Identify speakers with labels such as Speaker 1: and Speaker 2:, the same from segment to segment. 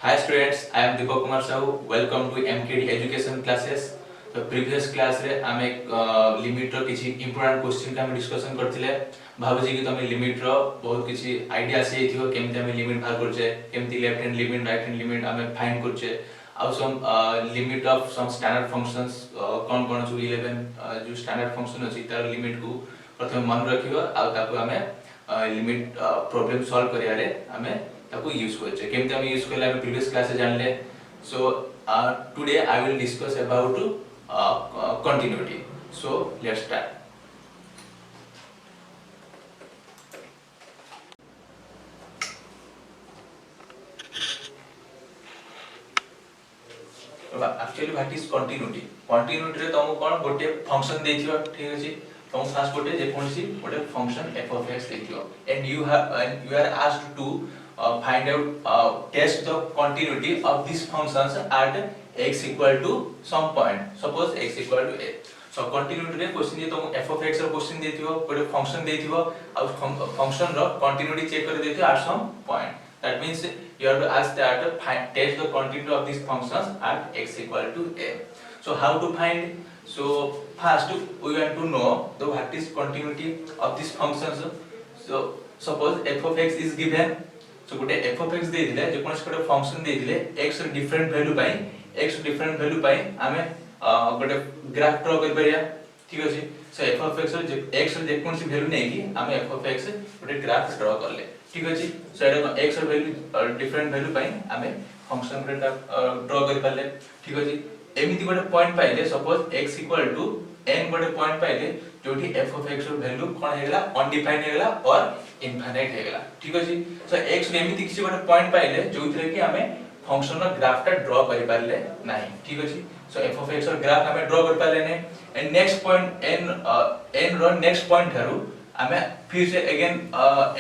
Speaker 1: Hi students, I am Deepak Kumar Sahu. Welcome to MKD Education Classes. तो previous class रे आमे limit रो किछि important question का हम डिस्कशन करथिले। भाबुजी कि तमे लिमिट रो बहुत किछि आईडिया से एथियो केमते हमें लिमिट बाहर करछे, केमति left hand limit right hand limit हमें फाइंड करछे। आउ some limit of some standard functions कोन कोन छु 11 जो स्टैंडर्ड फंक्शन अछि तार लिमिट को प्रथम मन रखियो आ ताको हमें लिमिट प्रॉब्लम सॉल्व करिया रे हमें ताको यूज करछे केमते हम यूज करले हम प्रीवियस क्लास से जानले so today I will discuss about continuity so let's start actually what is continuity continuity रे तुम कोन गोटे फंक्शन देथियो ठीक अछि तुम फास्ट गोटे जे कोनसी गोटे function f of x देथियो and you are asked to find out test the continuity of these functions at x equal to some point suppose x equal to a so continuity रे question जे तुम f of x रो question देथियो गोटे function देथियो आ function रो continuity check कर देथियो at some point that means you have to ask that test the continuity of these functions at x equal to a so how to find so first we want to know the what is continuity of these functions so suppose f of x is given so गोटे f of x दे दिले जे conus गोटे function दे दिले x रो different value पाई x different value पाई हमें गोटे ग्राफ ड्रा कर परिया ठीक अछि so f of x row x रो जे कोनसी वैल्यू नै कि हमें f of x गोटे ग्राफ ड्रा करले ठीक अछि सो एटा x रो वैल्यू डिफरेंट वैल्यू पाई हमें फंक्शन रे ड्रा कर पाले ठीक अछि एमिति गोटे पॉइंट पाइले suppose x equal to n गोटे पॉइंट पाइले जोठी f of x रो वैल्यू कोन हेगला अनडिफाइंड हेगला और इनफाइनाइट हेगला ठीक अछि सो x रे एमिति किछि गोटे पॉइंट पाइले जोथिरे कि हमें फंक्शन रो ग्राफ टा ड्रा करि पाले नाही ठीक अछि सो f of x रो ग्राफ हमें ड्रा कर पाले नै एंड नेक्स्ट पॉइंट n रो नेक्स्ट पॉइंट थारु हमें फिर से अगेन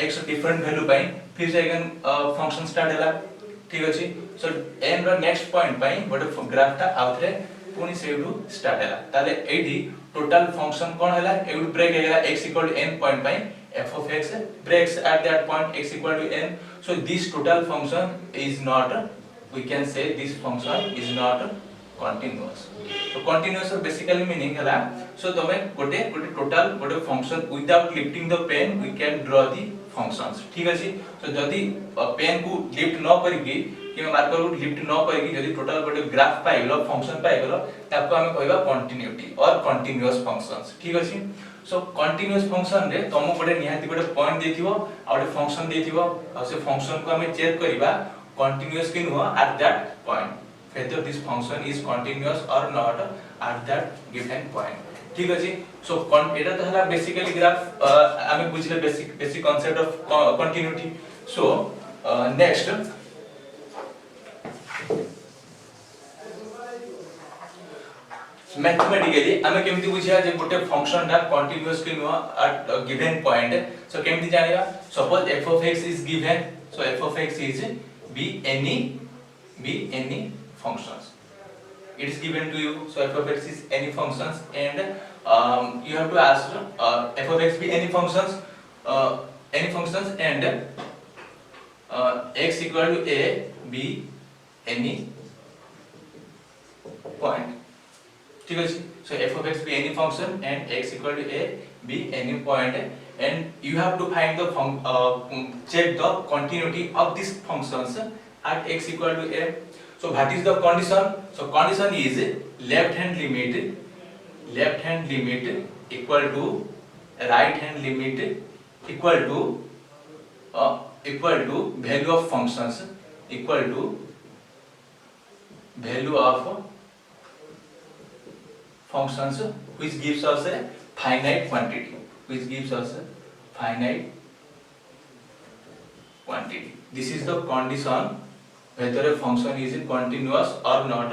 Speaker 1: x डिफरेंट वैल्यू पाई फिर से अगेन फंक्शन स्टार्ट हैला ठीक अछि सो n रो नेक्स्ट पॉइंट पाई गोटे ग्राफ टा आउथरे पुनी सेडू स्टार्ट हैला ताले एडी टोटल फंक्शन कोन हैला एडू ब्रेक हैला x equal to n point पाई f of x breaks at that point x equal to n so this total function is not we can say this function is not continuous so continuous basically meaning हैला so तमे गोटे total गोटे function without lifting the pen we can draw the functions ठीक अछि so जदी pen को lift न करिकि कि मार्कर को लिफ्ट न करिकि जदी टोटल गोटे ग्राफ पाइलो फंक्शन पाइलो ताको हमें कहबा कंटिन्यूटी और कंटीन्यूअस फंक्शंस ठीक अछि सो कंटीन्यूअस फंक्शन रे तुम गोटे निहाती गोटे पॉइंट देथिबो आ गोटे फंक्शन देथिबो आ से फंक्शन को हमें चेक करिबा कंटीन्यूअस कि नुह at that point whether this function is continuous or not at that given point ठीक अछि सो एटा त हला बेसिकली ग्राफ हमें बुझले basic concept of continuity so next mathematically हमें केमिति बुझिया जे गोटे फंक्शन दा कंटीन्यूअस कि नो एट गिवन पॉइंट सो केमिति जानिबा suppose f of x is given so f of x is be any functions it is given to you so f of x is any functions and you have to ask f of x be any functions and x equal to a be any point ठीक अछि so f of x be any function and x equal to a be any point and you have to find the check the continuity of these functions at x equal to a so what is the condition so condition is left hand limit equal to right hand limit equal to value of functions equal to value of functions which gives us a finite quantity this is the condition whether a function is continuous or not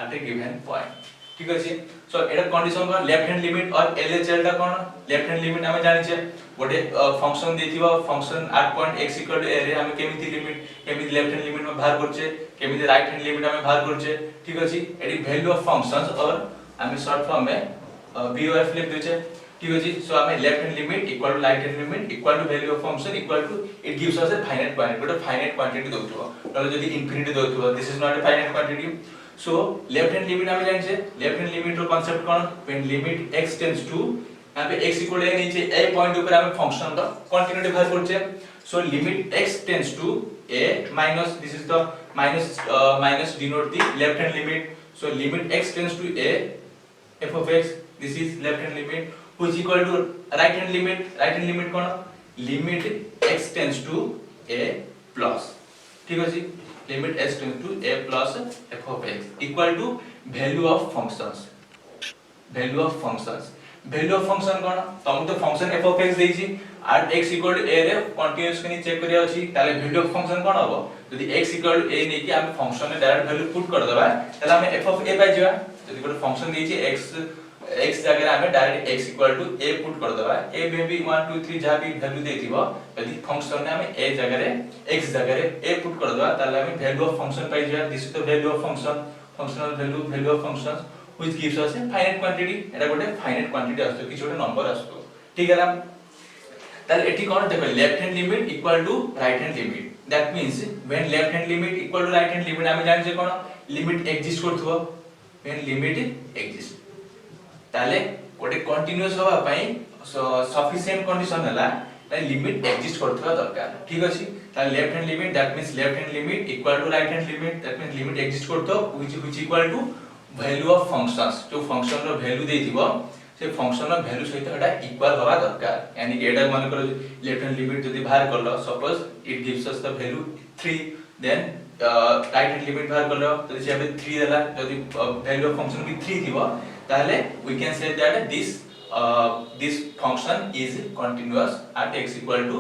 Speaker 1: at a given point ठीक अछि सो एटा condition को left hand limit और LHL टा कोन left hand limit हमें जानि छै गोटे function देथिबो function at point x equal to a रे हमें केमिति लिमिट केमिति लेफ्ट हैंड लिमिट में बाहर करछे केमिति राइट हैंड लिमिट में बाहर करछे ठीक अछि एडी वैल्यू ऑफ फंक्शंस और हमें शॉर्ट फॉर्म में VOF लिख दे छै ठीक अछि। सो हमें left hand limit equal to right hand limit equal to value of function equal to it gives us a finite quantity, गोटे फाइनाइट क्वांटिटी दोथुवा नले जदी इन्फिनिटी दोथुवा this is not a finite quantity. So left hand limit हमें जानिछे, left hand limit रो concept कोन, when limit x tends to यहाँ पे x इक्वल a नीचे a पॉइंट ऊपर हमें फंक्शन रो कंटीन्यूटी बाहर करछे। So limit x tends to a minus this is the minus denote the left hand limit. So limit x tends to a f of x this is left hand limit which equal to right hand limit, right hand limit cone limit x tends to a plus, ठीक अछि। limit x tends to a plus f of x equal to value of functions, value of functions, value of function कोन तम तो function f of x देछि और x equal to a रे continuous कनी check करिया अछि ताले value of function कोन हबो यदि x equal to a नै कि हम फंक्शन में डायरेक्ट वैल्यू पुट कर देबा ताले हम f of a पाइ जेबा। यदि कोन फंक्शन देछि x जगह हमें direct x equal to a put कर देबा a में भी 1 2 3 जहां भी वैल्यू देथिबो यदि फंक्शन ने हमें a जगह रे x जगह रे a पुट कर देबा ताले हमें वैल्यू ऑफ फंक्शन पाइ जाय। This is the value of function, functional value, value of functions which gives us a finite quantity. एटा गोटे फाइनाइट क्वांटिटी आस्तो कि छोटे नंबर आस्तो, ठीक है ना। ताले एठी कोन देखो left hand limit equal to right hand limit, that means when left hand limit equal to right hand limit हमें जानि जे कोन लिमिट एग्जिस्ट करथुवा, व्हेन लिमिट एग्जिस्ट ताले गोटे कंटीन्यूअस होबा पई सफिशिएंट कंडीशन हला लिमिट एग्जिस्ट करथवा दरकार, ठीक अछि। ताले left hand limit that means left hand limit equal to right hand limit, that means limit exist करथो which equal to value of functions, जो फंक्शन रो वैल्यू देथिबो से फंक्शन रो वैल्यू सहित एटा इक्वल होबा दरकार। यानी कि एटा मन करो लेफ्ट हैंड लिमिट यदि बाहर करलो suppose it gives us the value 3 then right hand limit बाहर करलो तो से हमें 3 देला यदि वैल्यू ऑफ फंक्शन भी 3 थिबो ताले we can say that this function is continuous at x equal to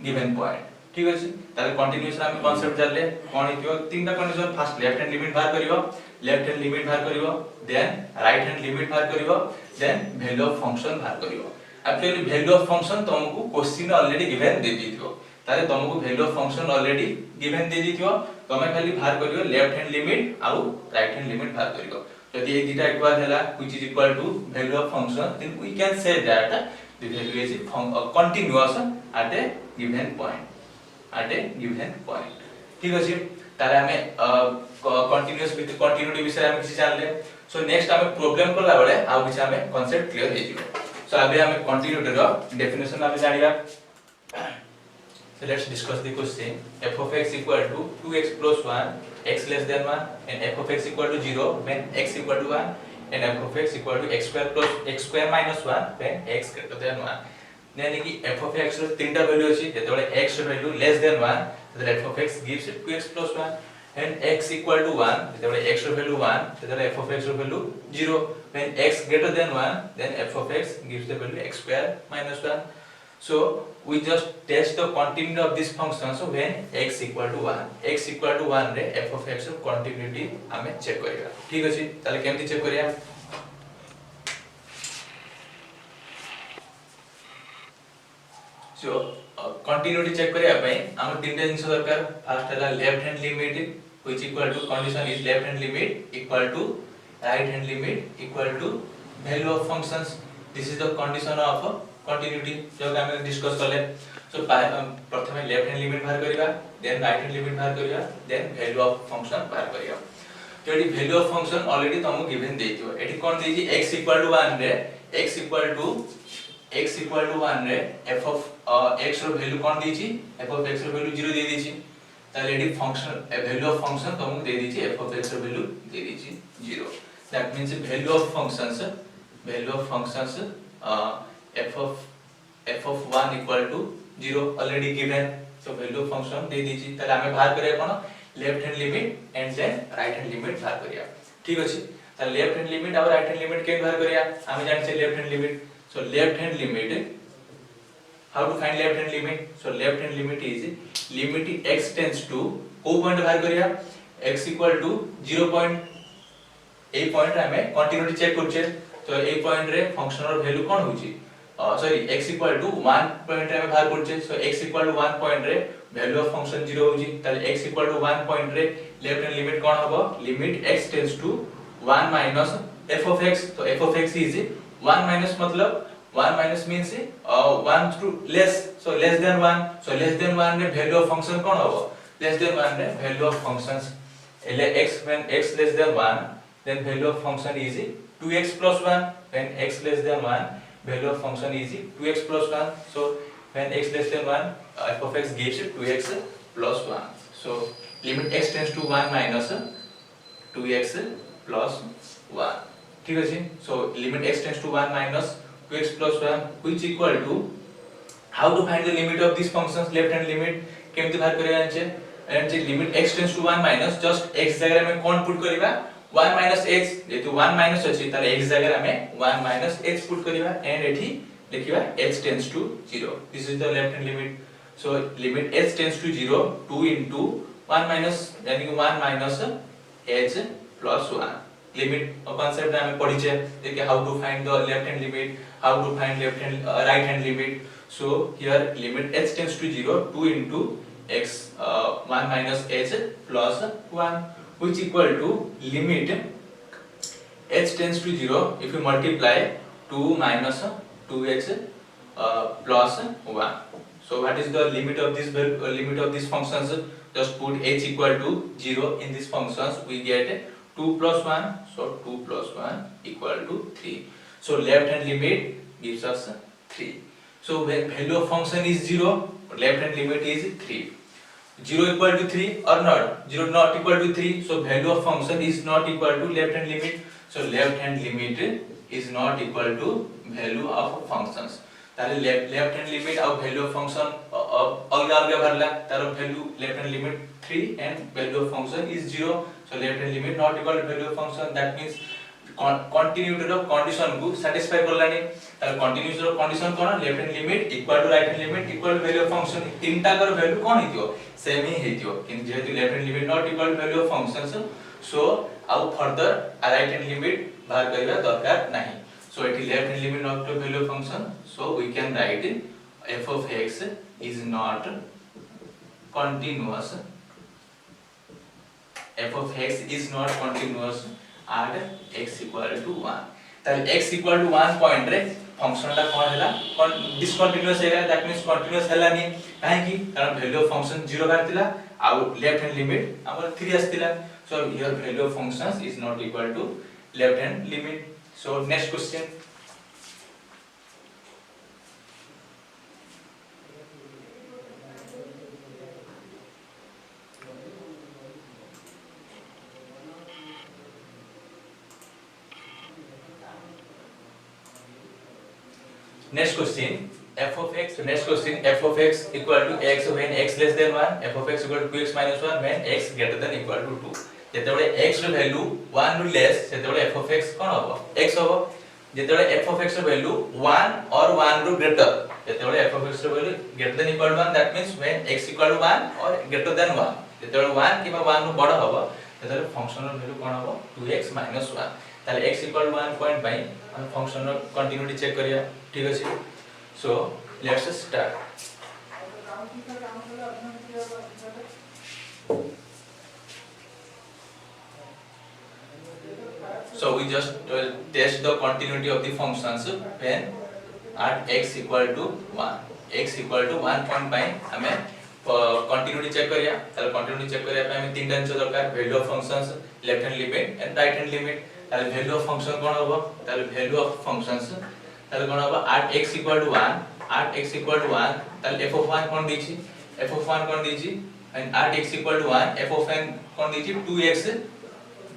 Speaker 1: given point, ठीक अछि। ताले कंटीन्यूअस हम कांसेप्ट जानले कोन हितियो तीनटा condition, first left hand limit बाहर करिवो, लेफ्ट हैंड लिमिट बाहर करिवो, देन राइट हैंड लिमिट बाहर करिवो, देन वैल्यू ऑफ फंक्शन बाहर करिवो। एक्चुअली वैल्यू ऑफ फंक्शन तुमको क्वेश्चन ऑलरेडी गिवन दे दिथियो ताले तुमको value of function already given दे दिथियो, तमे खाली बाहर करिवो लेफ्ट हैंड लिमिट आ राइट हैंड लिमिट बाहर करिवो। यदि ये data इक्वल हैला which is equal to value of function then we can say that the value is continuous at a given point, at a given point, ठीक अछि। ताले हमें कंटीन्यूअस विथ कंटिन्यूटी विषय हम किछि जानले। सो नेक्स्ट हमें प्रॉब्लम करला बेले आ किछि हमें कांसेप्ट क्लियर हे जिवो। सो अबे हमें कंटिन्यूटी रो डेफिनेशन हमें जानिबा। So let's discuss the question. F of x equal to 2x plus 1, x less than 1, and f of x equal to 0 when x equal to 1, and f of x equal to x square plus x square minus 1 when x greater than 1. यानी कि f of x रो तीनटा value अछि जेतेबेले x रो value less than 1 then f of x gives 2x plus 1 and x equal to 1 जेतेबेले x रो value 1 जेतेबेले f of x रो value 0 when x greater than 1 then f of x gives the value x square minus 1. So we just test the continuity of this function so when x equal to 1, x equal to 1 रे f of x रो continuity हमें check करिया, ठीक अछि। ताले केमति check करिया, सो continuity check करिया पई हम तीनटा जिंस दरकार। फर्स्ट हला left hand limit which equal to condition is left hand limit equal to right hand limit equal to value of functions, this is the condition of continuity जो हम discuss करले। सो प्रथमे लेफ्ट हैंड लिमिट बाहर करिवा, then right hand limit बाहर करिवा, then value of function बाहर करिवा। तो एडी वैल्यू ऑफ फंक्शन ऑलरेडी तुमको गिवन देथियो। एडी कोन देछि x इक्वल टू 1 रे x इक्वल टू 1 रे f ऑफ x रो वैल्यू कोन देछि f ऑफ x रो वैल्यू 0 दे देछि। ताले एडी फंक्शन वैल्यू ऑफ फंक्शन तुमको दे देछि f ऑफ x रो वैल्यू दे देछि 0। That means value of functions f of 1 equal to 0 already given, so value of function दे दीजिए। ताले हमें बाहर करिया कोन left hand limit and then right hand limit बाहर करिया, ठीक अछि। ताले लेफ्ट हैंड लिमिट और राइट हैंड लिमिट के बाहर करिया हमें जानि छै left hand limit. So left hand limit, how to find left hand limit, so left hand limit is limit x tends to को पॉइंट बाहर करिया x equal to 0 point, a point हमें कंटिन्यूटी चेक करछे। तो ए point रे function और value कोन होची, sorry x equal to 1 point रे बाहर करछे। सो x इक्वल टू 1 पॉइंट रे वैल्यू ऑफ फंक्शन 0 होची। ताले x इक्वल टू 1 पॉइंट रे लेफ्ट हैंड लिमिट कोन हबो, limit x tends to 1 minus f of x। तो f of x is 1 minus मतलब 1 minus means 1 to less, so less than 1, so less than 1 रे value of function कौन होगा? Less than 1 रे value of functions x, when x less than 1 then value of function is 2x plus 1, when x less than 1 value of function is 2x plus 1, so when x less than 1 f of x gives 2x plus 1, so limit x tends to 1 minus 2x plus 1, ठीक है जी. So limit x tends to 1 minus 2x plus 1 which equal to, how to find the limit of these functions, left hand limit केमती बाहर करिया जाने and J limit x tends to 1 minus just x जगह में कौन put करिबा 1 minus x, जेतु 1 minus अछि ताले x जगह में 1 minus x पुट करिबा and एठी देखिबा h tends to 0, this is the left hand limit. So limit h tends to 0, 2 into 1 minus यानी कि 1 minus h plus 1 limit concept हमें पढ़ी छे देखिए how to find the left hand limit, how to find left hand right hand limit. So here limit h tends to 0, 2 into x 1 minus h plus 1 which equal to limit h tends to 0 if you multiply 2 minus 2x plus 1. So what is the limit of this limit of these functions? Just put h equal to 0 in these functions, we get 2 plus 1, so 2 plus 1 equal to 3. So left hand limit gives us 3. So when value of function is 0, left hand limit is 3. 0 equal to 3 or not? 0 not equal to 3, so value of function is not equal to left hand limit. So left hand limit is not equal to value of functions. ताले left hand limit और value of function अलग अलग भरला, तारो value left hand limit 3 and value of function is 0. So left hand limit not equal to value of function, that means continuity row condition को satisfy करलानी. ताले continuity row condition cone left hand limit equal to right hand limit equal to value of function, तीनटा कर value कोन हेतियो same ही हेतियो, किंतु जेहेतु left hand limit not equal to value of functions, so आउ further right hand limit बाहर करिवा दरकार नाही. So it is left hand limit not equal to value of function, so we can write f of x is not continuous, f of x is not continuous at x equal to 1. ताले x equal to 1 point रे function टा कोन हैला discontinuous हैला, that means continuous हैला नि काहे कि कारण value of function 0 बारतिला आउ left hand limit हमर 3 आस्तिला. So here value of functions is not equal to left hand limit. So next question. Next question, f of x. So next question, f of x equal to x when x less than 1, f of x equal to 2x minus 1 when x greater than equal to 2. जेतेबेले x रो value 1 ରୁ less सेतेबेले f of x कोन होबो x होबो. जेतेबेले f of x रो value 1 और 1 ରୁ ग्रेटर, जेतेबेले f of x रो value greater than equal to 1, that means when x equal to 1 or greater than 1, जेतेबेले 1 किबा 1 ରୁ बड़ होबो सेतेबेले फंक्शन रो वैल्यू कोन होबो 2x minus 1. ताले x equal to 1 point by हम फंक्शन रो कंटिन्यूटी चेक करिया, ठीक अछि. So let's start. So we just test the continuity of the functions when at x equal to 1. x equal to 1 point by हमें continuity check करिया. ताले continuity check करिया पे हमें तीन टा चीज दरकार, value of functions, left hand limit and right hand limit. ताले value of function कोन होबो, ताले value of functions ताले कोन होबो at x equal to 1, at x equal to 1 ताले f of 1 कोन दिछि, f of 1 कोन दिछि and at x equal to 1 f of n कोन दिछि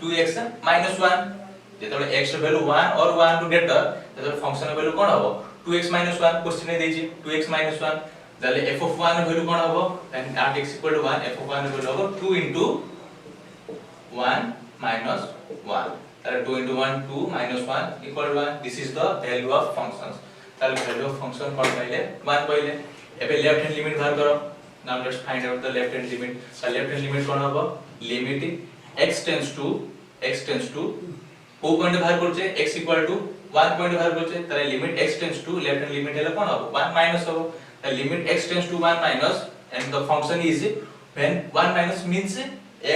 Speaker 1: 2x minus 1. जेतबेले x रो वैल्यू 1 और 1 टू ग्रेटर जेतबेले फंक्शन रो वैल्यू कोन होबो 2x minus 1, क्वेश्चन ने देछि 2x minus 1, ताले f of 1 रो वैल्यू कोन होबो and at x equal to 1 f of 1 row value होबो 2 into 1 minus 1. ताले 2 into 1 2 minus 1 equal to 1. This is the value of functions. ताले value of function कोन पाइले 1 पाइले. एबे लेफ्ट हैंड लिमिट बाहर करो. Now let's find out the left hand limit. So left hand limit कोन होबो limit x tends to ओ point बाहर करछे x equal to 1 पॉइंट बाहर करछे तारे limit x tends to left hand limit हैला कोन होबो 1 माइनस होबो. The limit x tends to 1 minus and the function is when 1 minus means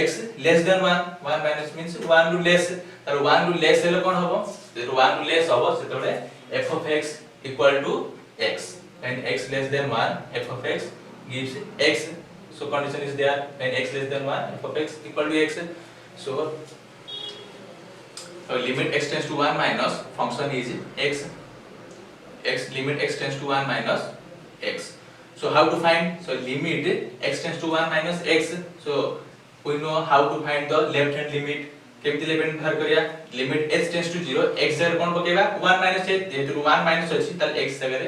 Speaker 1: x less than 1, 1 minus means 1 ରୁ less, तारे 1 ରୁ less हैला कोन होबो, जेतो 1 ରୁ less होबो सेतबेले f of x equal to x. When x less than 1, f of x gives x. So condition is there, when x less than 1, f of x equal to x. So limit x tends to 1 minus function is x. Limit x tends to 1 minus x. So how to find? So limit x tends to 1 minus x. So we know how to find the left hand limit. केमती left hand बाहर करिया limit h tends to 0 x जगह कोन पकेबा 1 minus h जेतु 1 माइनस अछि त x जगह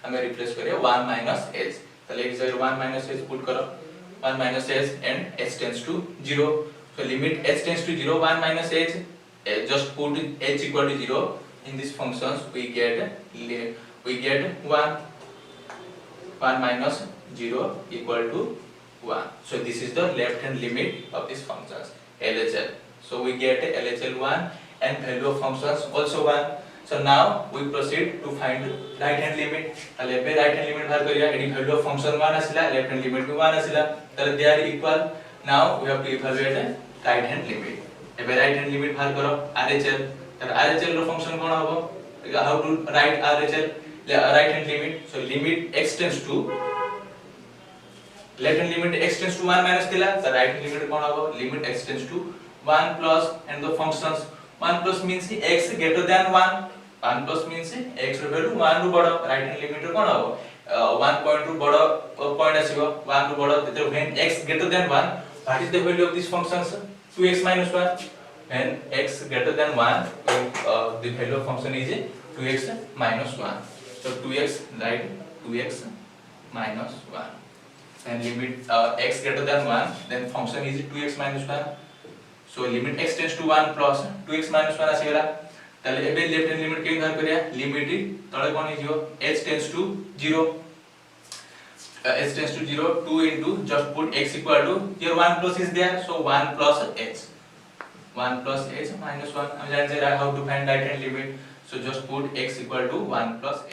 Speaker 1: हमें रिप्लेस करिया 1 माइनस h त x जगह 1 माइनस h पुट करो 1 minus h and h tends to 0. So limit h tends to 0 1 minus h, just put h equal to 0 in these functions, we get 1 minus 0 equal to 1. So this is the left hand limit of these functions LHL. So we get LHL 1 and value of functions also 1. So now we proceed to find right hand limit. तले पे right hand limit बाहर करिया एडी value of function 1 आसिला, left hand limit भी 1 आसिला, तले they are equal. Now we have to evaluate right hand limit. एबे right hand limit बाहर करो RHL. तले RHL रो function कोन हबो? How to write RHL right hand limit? So limit x tends to left hand limit x tends to 1 minus थिला, तो right hand limit कोन हबो? Limit x tends to 1 plus and the functions 1 plus means x greater than 1. 1 plus means x row value 1 रो बडो, right hand limit रो कोन हबो? 1 point रो बडो point आसीबो, 1 रो बडो, तेतर when x greater than 1, what is the value of these functions? 2x minus 1. When x greater than 1, the value of function is 2x minus 1. So 2x, right? 2x minus 1. And limit x greater than 1, then function is 2x minus 1. So limit x tends to 1 plus 2x minus 1 आसीगला. ताले एबे left hand limit के बाहर करिया limit तळे कोन हिजो h tends to 0. H tends to 0, 2 into just put x equal to here 1 plus is there, so 1 plus h. 1 plus h minus 1. हम जान से how to find right hand limit. So just put x equal to 1 plus h.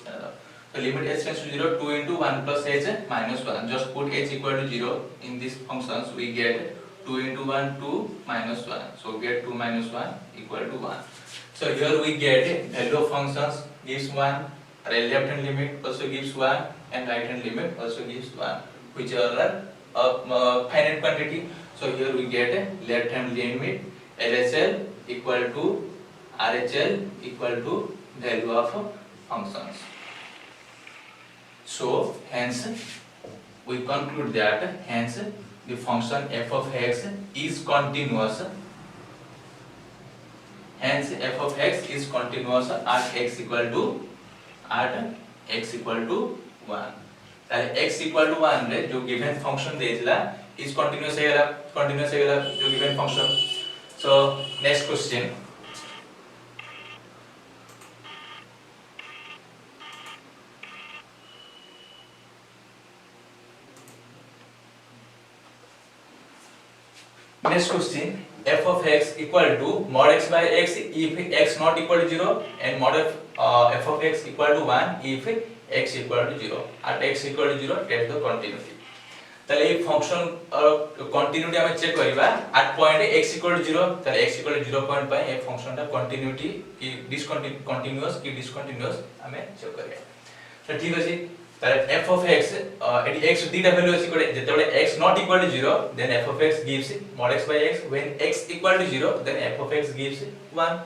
Speaker 1: So limit h tends to 0, 2 into 1 plus h minus 1. Just put h equal to 0 in these functions. We get 2 into 1, 2 minus 1. So we get 2 minus 1 equal to 1. So here we get value of functions gives 1. Left hand limit also gives 1 and right hand limit also gives 1, which are finite quantity. So here we get left hand limit LHL equal to RHL equal to value of functions. So hence we conclude that hence the function f of x is continuous. Hence f of x is continuous at x equal to 1. ताले x equal to 1 रे जो given function देजला is continuous है जो given function. So next question. Next question, f of x equal to mod x by x if x not equal to 0 and mod f of x equal to 1 if x equal to 0. At x equal to 0, test the continuity. ताले ये function continuity हमें check करिबा at point x equal to 0, ताले x equal to 0 point पे ये function टा continuity की discontinuous की discontinuous हमें check करिया. तो ठीक है जी. ताले f of x eighty x दीटा value अछि कोडे जेतेबेले x not equal to 0, then f of x gives mod x by x. When x equal to 0, then f of x gives 1.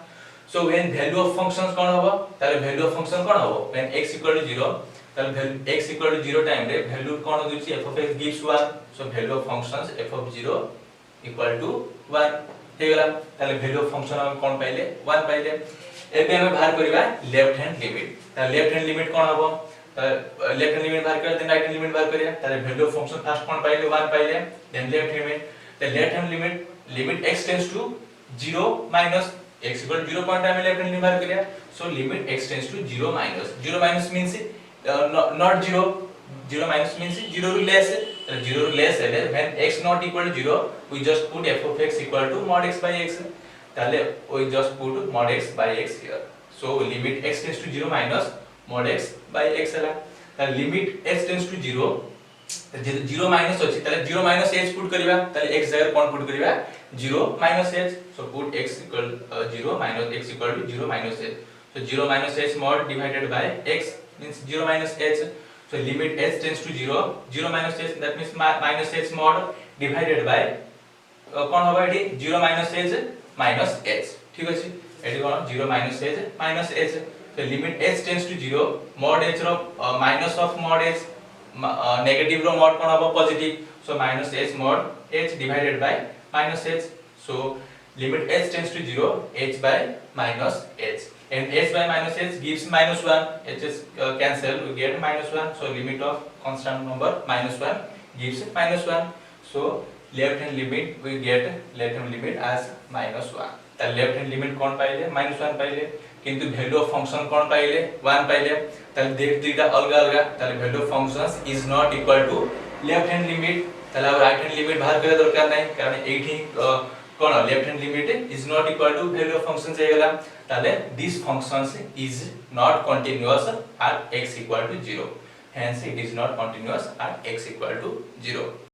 Speaker 1: So when value of functions कोन होबो? ताले value of function कोन होबो? When x equal to 0, ताले value x equal to 0 time रे value कोन होछि? f of x gives 1. So value of functions f of 0 equal to 1 हेगला. ताले value of function हम कोन पाइले? 1 पाइले. एबे हमें बाहर करिबा लेफ्ट हैंड लिमिट. ताले लेफ्ट हैंड लिमिट कोन होबो? लेफ्ट हैंड लिमिट बाहर कर देन राइट हैंड लिमिट बाहर करिया. ताले value of function फर्स्ट कोन पाइले? 1 पाइले. Then left hand the left hand limit x tends to 0 minus x equal to 0 point हमें left hand limit बाहर करिया. So limit x tends to 0 minus means not 0. 0 minus means 0 to less. 0 to less है when x not equal to 0, we just put f of x equal to mod x by x. ताले we just put mod x by x here. So limit x tends to 0 minus mod x by x है. ताले limit x tends to 0 J 0 minus अछि ताले 0 minus h put करिबा ताले x जगह कोन put करिबा 0 minus h. So put x equal 0 minus x equal to 0 minus h. So 0 minus h mod divided by x means 0 minus h. So limit h tends to 0, 0 minus h, that means minus h mod divided by कौन होगा eighty 0 minus h minus h ठीक अछि eighty cone 0 minus h minus h so limit h tends to 0 mod h रो minus of mod h negative रो mod कोन होबो positive so minus h mod h divided by minus h so limit h tends to 0 h by minus h and h by minus h gives minus 1 h is cancelled we get minus 1 so limit of constant number minus 1 gives minus 1 so left hand limit we get left hand limit as minus 1 त left hand limit कोन पाइले minus 1 पाइले किंतु value of function कोन पाइले 1 पाइले त देख दुईटा अलग अलग त value of functions is not equal to left hand limit त right hand limit बाहर करे दरकार नै कारण एठी कोन left hand limit is not equal to value of functions हे गेला ताले this functions is not continuous at x equal to 0 hence it is not continuous at x equal to 0